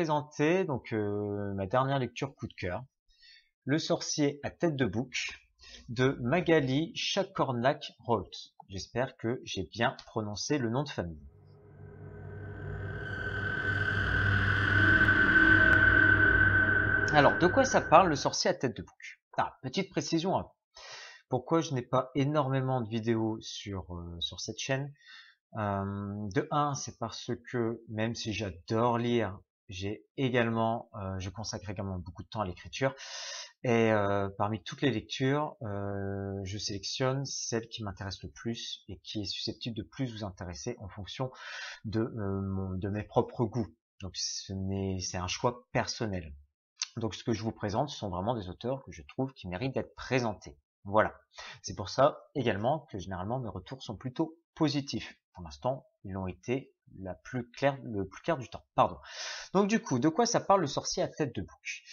présenter donc ma dernière lecture coup de cœur, Le sorcier à tête de bouc de Magali Chacornac-Rolt. J'espère que j'ai bien prononcé le nom de famille. Alors, de quoi ça parle, Le sorcier à tête de bouc? Petite précision avant. Pourquoi je n'ai pas énormément de vidéos sur cette chaîne? De un, c'est parce que même si j'adore lire, je consacre également beaucoup de temps à l'écriture. Et parmi toutes les lectures, je sélectionne celle qui m'intéresse le plus et qui est susceptible de plus vous intéresser en fonction de mes propres goûts. Donc c'est un choix personnel. Donc ce que je vous présente, ce sont vraiment des auteurs que je trouve qui méritent d'être présentés. Voilà. C'est pour ça également que généralement mes retours sont plutôt positifs. Pour l'instant, ils l'ont été le plus clair du temps. Pardon. Donc du coup, de quoi ça parle, Le sorcier à tête de bouc?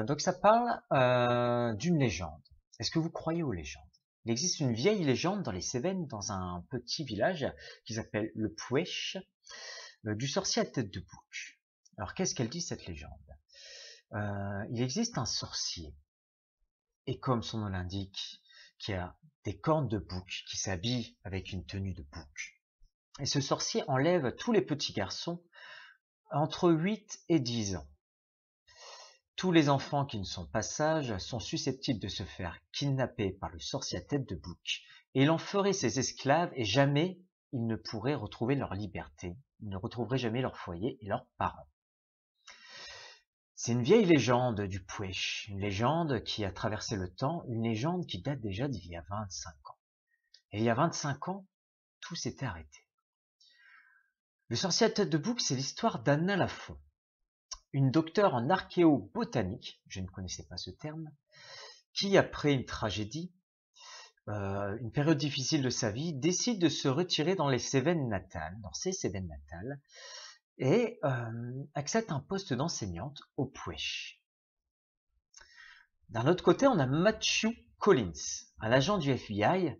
Donc ça parle d'une légende. Est-ce que vous croyez aux légendes? Il existe une vieille légende dans les Cévennes, dans un petit village qui s'appelle le Pouèche, du sorcier à tête de bouc. Alors qu'est-ce qu'elle dit, cette légende? Il existe un sorcier, et comme son nom l'indique, qui a des cornes de bouc, qui s'habille avec une tenue de bouc. Et ce sorcier enlève tous les petits garçons entre 8 et 10 ans. Tous les enfants qui ne sont pas sages sont susceptibles de se faire kidnapper par le sorcier à tête de bouc, et il en ferait ses esclaves, et jamais ils ne pourraient retrouver leur liberté, ils ne retrouveraient jamais leur foyer et leurs parents. C'est une vieille légende du Pouèche, une légende qui a traversé le temps, une légende qui date déjà d'il y a 25 ans. Et il y a 25 ans, tout s'était arrêté. Le sorcier à tête de bouc, c'est l'histoire d'Anna Lafont, une docteure en archéobotanique, je ne connaissais pas ce terme, qui, après une tragédie, une période difficile de sa vie, décide de se retirer dans ses Cévennes natales, et accepte un poste d'enseignante au Pouèche. D'un autre côté, on a Matthew Collins, un agent du FBI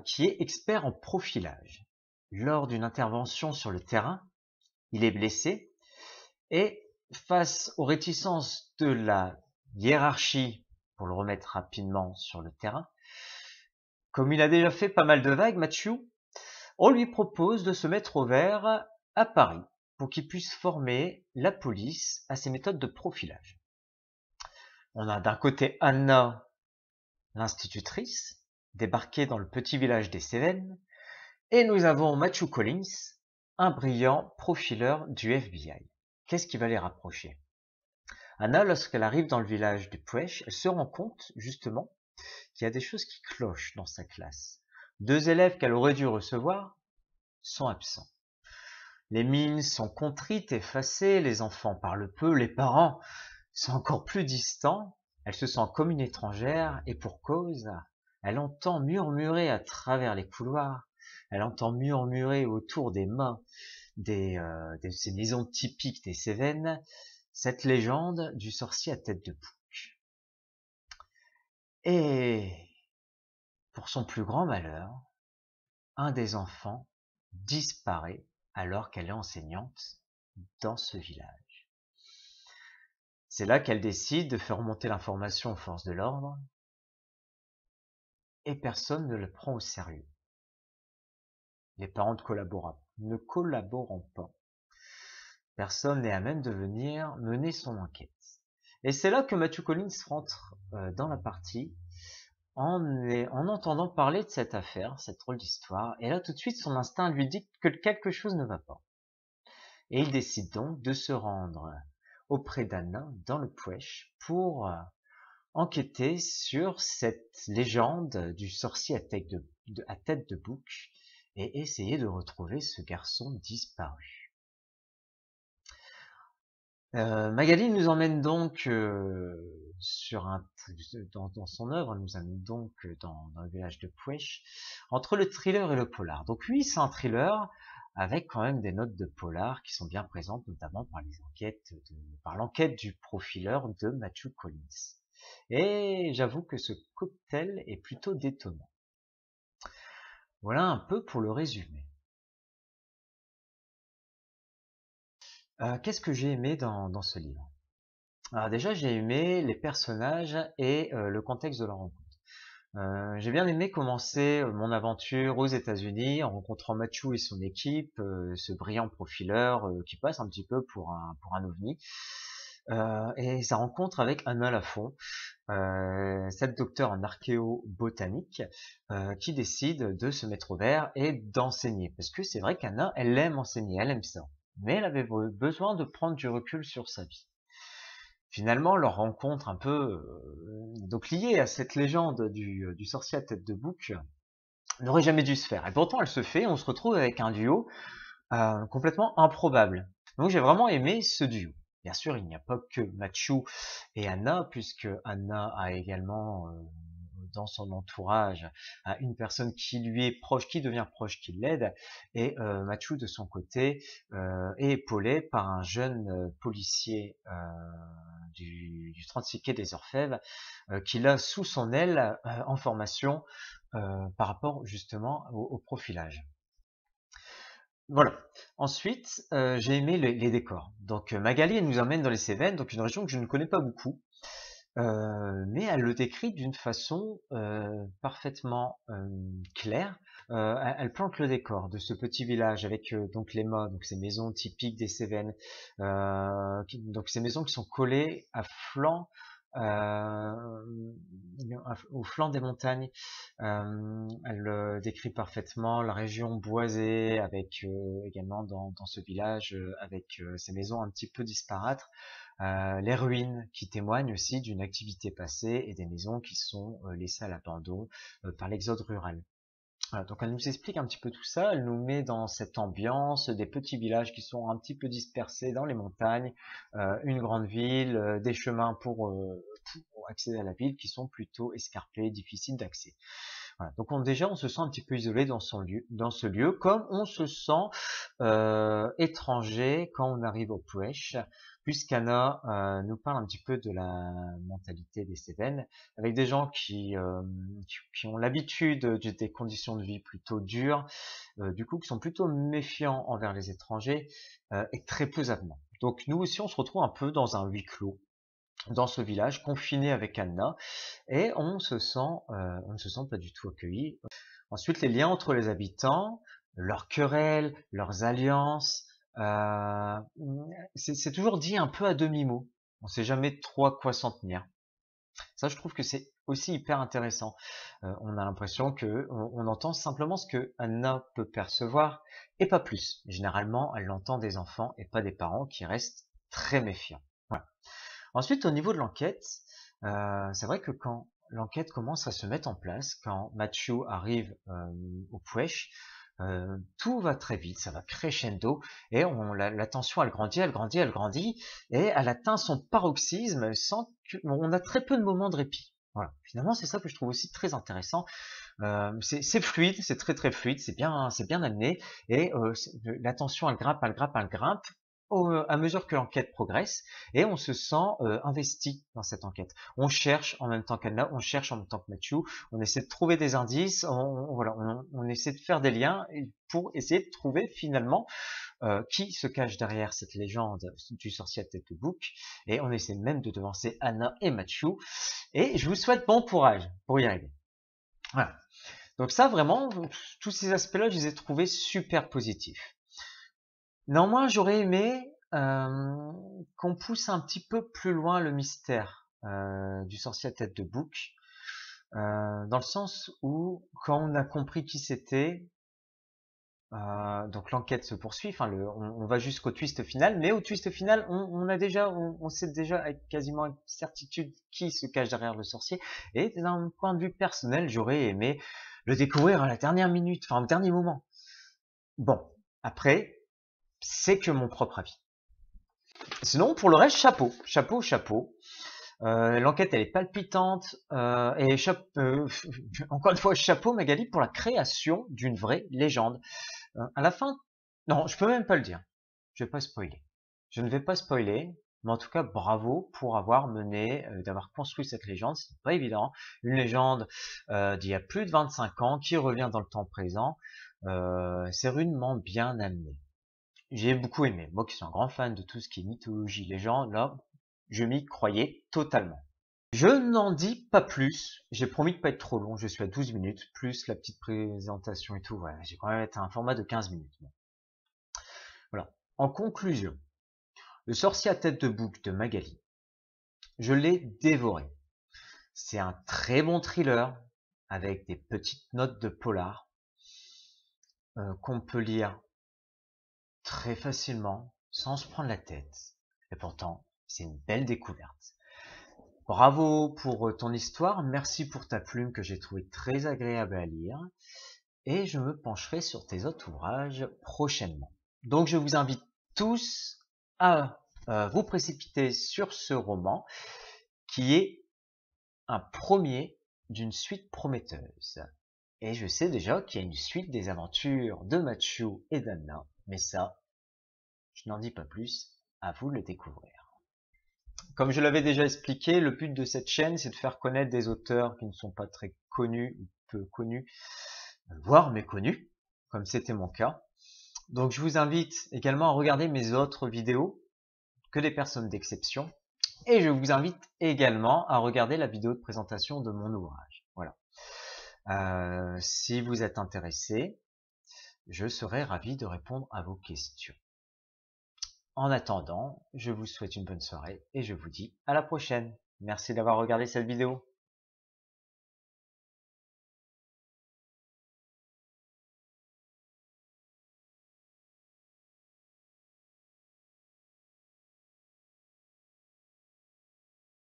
qui est expert en profilage. Lors d'une intervention sur le terrain, il est blessé et face aux réticences de la hiérarchie, pour le remettre rapidement sur le terrain, comme il a déjà fait pas mal de vagues, Matthew, on lui propose de se mettre au vert à Paris pour qu'il puisse former la police à ses méthodes de profilage. On a d'un côté Anna, l'institutrice, débarquée dans le petit village des Cévennes, et nous avons Matthew Collins, un brillant profileur du FBI. Qu'est-ce qui va les rapprocher? Anna, lorsqu'elle arrive dans le village du Pouèche, elle se rend compte, justement, qu'il y a des choses qui clochent dans sa classe. 2 élèves qu'elle aurait dû recevoir sont absents. Les mines sont contrites, effacées, les enfants parlent peu, les parents sont encore plus distants. Elle se sent comme une étrangère, et pour cause, elle entend murmurer à travers les couloirs, elle entend murmurer autour des mains de ces maisons typiques des Cévennes, cette légende du sorcier à tête de bouc. Et pour son plus grand malheur, un des enfants disparaît alors qu'elle est enseignante dans ce village. C'est là qu'elle décide de faire remonter l'information aux forces de l'ordre, et personne ne le prend au sérieux. Les parents ne collaborant pas. Personne n'est à même de venir mener son enquête. Et c'est là que Matthew Collins rentre dans la partie en entendant parler de cette affaire, cette drôle d'histoire, et là tout de suite son instinct lui dit que quelque chose ne va pas. Et il décide donc de se rendre auprès d'Anna dans le Pouèche pour enquêter sur cette légende du sorcier à tête de bouc et essayer de retrouver ce garçon disparu. Magali nous emmène donc dans son œuvre, nous amène donc dans le village de Pouèche, entre le thriller et le polar. Donc oui, c'est un thriller avec quand même des notes de polar qui sont bien présentes, notamment par l'enquête du profileur de Matthew Collins. Et j'avoue que ce cocktail est plutôt détonnant. Voilà un peu pour le résumé. Qu'est-ce que j'ai aimé dans ce livre? Alors déjà, j'ai aimé les personnages et le contexte de leur rencontre. J'ai bien aimé commencer mon aventure aux États-Unis en rencontrant Matthew et son équipe, ce brillant profileur qui passe un petit peu pour un ovni. Et sa rencontre avec Anna Lafont, cette docteure en archéobotanique, qui décide de se mettre au vert et d'enseigner. Parce que c'est vrai qu'Anna, elle aime enseigner, elle aime ça. Mais elle avait besoin de prendre du recul sur sa vie. Finalement, leur rencontre un peu donc liée à cette légende du sorcier à tête de bouc n'aurait jamais dû se faire. Et pourtant, elle se fait. On se retrouve avec un duo complètement improbable. Donc, j'ai vraiment aimé ce duo. Bien sûr, il n'y a pas que Matthew et Anna, puisque Anna a également dans son entourage une personne qui lui est proche, qui devient proche, qui l'aide, et Matthew de son côté est épaulé par un jeune policier du 36 quai des Orfèvres qu'il a sous son aile en formation par rapport justement au profilage. Voilà. Ensuite, j'ai aimé les décors. Donc Magali, elle nous emmène dans les Cévennes, donc une région que je ne connais pas beaucoup. Mais elle le décrit d'une façon parfaitement claire. Elle plante le décor de ce petit village avec donc les mâts, donc ces maisons typiques des Cévennes, donc ces maisons qui sont collées à flanc, au flanc des montagnes. Elle décrit parfaitement la région boisée, avec également dans ce village, avec ces maisons un petit peu disparates. Les ruines qui témoignent aussi d'une activité passée et des maisons qui sont laissées à l'abandon par l'exode rural. Voilà, donc elle nous explique un petit peu tout ça, elle nous met dans cette ambiance des petits villages qui sont un petit peu dispersés dans les montagnes, une grande ville, des chemins pour accéder à la ville qui sont plutôt escarpés, difficiles d'accès. Voilà. Donc déjà on se sent un petit peu isolé dans ce lieu, comme on se sent étranger quand on arrive au Puech, puisqu'Anna nous parle un petit peu de la mentalité des Cévennes, avec des gens qui ont l'habitude des conditions de vie plutôt dures, du coup qui sont plutôt méfiants envers les étrangers et très peu avenants. Donc nous aussi on se retrouve un peu dans un huis clos dans ce village, confiné avec Anna, et on ne se sent pas du tout accueilli. Ensuite, les liens entre les habitants, leurs querelles, leurs alliances, c'est toujours dit un peu à demi-mot. On ne sait jamais trop à quoi s'en tenir. Ça, je trouve que c'est aussi hyper intéressant. On a l'impression que on entend simplement ce que Anna peut percevoir et pas plus. Généralement, elle entend des enfants et pas des parents qui restent très méfiants. Voilà. Ensuite, au niveau de l'enquête, c'est vrai que quand l'enquête commence à se mettre en place, quand Matthew arrive au Puech, tout va très vite, ça va crescendo, et la tension elle grandit, elle grandit, elle grandit, et elle atteint son paroxysme sans que, on a très peu de moments de répit. Voilà. Finalement, c'est ça que je trouve aussi très intéressant. C'est fluide, c'est très très fluide, c'est bien amené, et la tension elle grimpe, elle grimpe, elle grimpe à mesure que l'enquête progresse, et on se sent investi dans cette enquête. On cherche en même temps qu'Anna, on cherche en même temps que Matthew, on essaie de trouver des indices, voilà, on essaie de faire des liens pour essayer de trouver finalement qui se cache derrière cette légende du sorcier à tête de bouc, et on essaie même de devancer Anna et Matthew, et je vous souhaite bon courage pour y arriver. Voilà. Donc ça, vraiment, tous ces aspects-là, je les ai trouvés super positifs. Néanmoins, j'aurais aimé qu'on pousse un petit peu plus loin le mystère du sorcier à tête de bouc, dans le sens où, quand on a compris qui c'était, donc l'enquête se poursuit, enfin on va jusqu'au twist final, mais au twist final, on sait déjà avec quasiment une certitude qui se cache derrière le sorcier, et d'un point de vue personnel, j'aurais aimé le découvrir à la dernière minute, enfin au dernier moment. Bon, après, c'est que mon propre avis. Sinon, pour le reste, chapeau, chapeau, chapeau. L'enquête, elle est palpitante. Encore une fois, chapeau Magali pour la création d'une vraie légende. À la fin, non, je peux même pas le dire. Je vais pas spoiler. Je ne vais pas spoiler, mais en tout cas, bravo pour avoir mené, d'avoir construit cette légende. C'est pas évident. Une légende d'il y a plus de 25 ans qui revient dans le temps présent. C'est rudement bien amené. j'ai beaucoup aimé. Moi qui suis un grand fan de tout ce qui est mythologie, légende, là, je m'y croyais totalement. Je n'en dis pas plus. J'ai promis de pas être trop long. Je suis à 12 minutes, plus la petite présentation et tout. Voilà, j'ai quand même été un format de 15 minutes. Bon. Voilà. En conclusion, le sorcier à tête de bouc de Magali, je l'ai dévoré. C'est un très bon thriller avec des petites notes de polar qu'on peut lire très facilement sans se prendre la tête. Et pourtant, c'est une belle découverte. Bravo pour ton histoire, merci pour ta plume que j'ai trouvé très agréable à lire, et je me pencherai sur tes autres ouvrages prochainement. Donc je vous invite tous à vous précipiter sur ce roman qui est un premier d'une suite prometteuse. Et je sais déjà qu'il y a une suite des aventures de Mathieu et d'Anna, mais ça, je n'en dis pas plus, à vous de le découvrir. Comme je l'avais déjà expliqué, le but de cette chaîne, c'est de faire connaître des auteurs qui ne sont pas très connus, ou peu connus, voire méconnus, comme c'était mon cas. Donc je vous invite également à regarder mes autres vidéos, que des personnes d'exception, et je vous invite également à regarder la vidéo de présentation de mon ouvrage. Voilà. Si vous êtes intéressé, je serai ravi de répondre à vos questions. En attendant, je vous souhaite une bonne soirée et je vous dis à la prochaine. Merci d'avoir regardé cette vidéo.